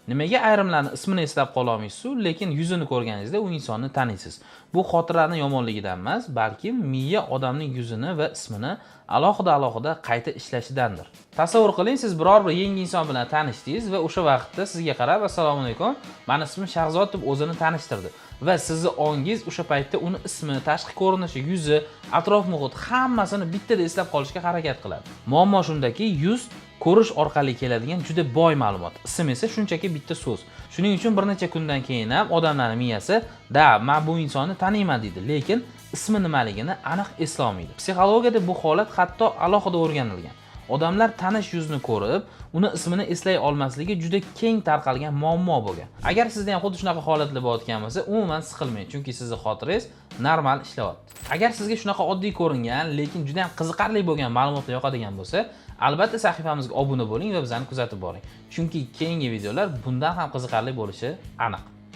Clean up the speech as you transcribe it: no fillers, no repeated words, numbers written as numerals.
Nimaga ayrimlarni ismini eslab qola olmaysiz, lekin yuzini ko'rganingizda u insonni taniysiz? Bu xotiraning yomonligidan emas, balki miya odamning yuzini va ismini alohida qayta ishlashidandir. Tasavvur qiling, siz biror bir yangi inson bilan tanishdingiz va o'sha vaqtda sizga qarab "Assalomu alaykum, meni ismim Shahzod" deb o'zini tanishtirdi va sizni ongingiz o'sha paytda uni ismi, tashqi ko'rinishi, yuzi, atrof muhit hammasini bittada eslab qolishga harakat qiladi. Muammo shundaki, yuz ko'rish orqali keladigan juda boy ma'lumot. Ism esa shunchaki bitta so'z. Shuning uchun bir necha kundan keyin ham odamlarning miyasi "Da, men bu insonni taniyman" deydi, lekin ismi nimaligini aniq eslolmaydi. Psixologiyada bu holat hatto alohida o'rganilgan. Odamlar tanish yuzni ko'rib, uni ismini eslay olmasligi juda keng tarqalgan muammo bo'lgan. Agar sizda ham xuddi shunaqa holatlar bo'layotgan bo'lsa, umuman siqilmang, chunki sizning xotirangiz normal ishlayapti. Agar sizga shunaqa oddiy ko'ringan, lekin juda ham qiziqarli bo'lgan ma'lumotlar yoqadigan bo'lsa, albatta sahifamizga obuna bo'ling va bizani kuzatib boring. Chunki keyingi videolar bundan ham qiziqarli bo'lishi aniq.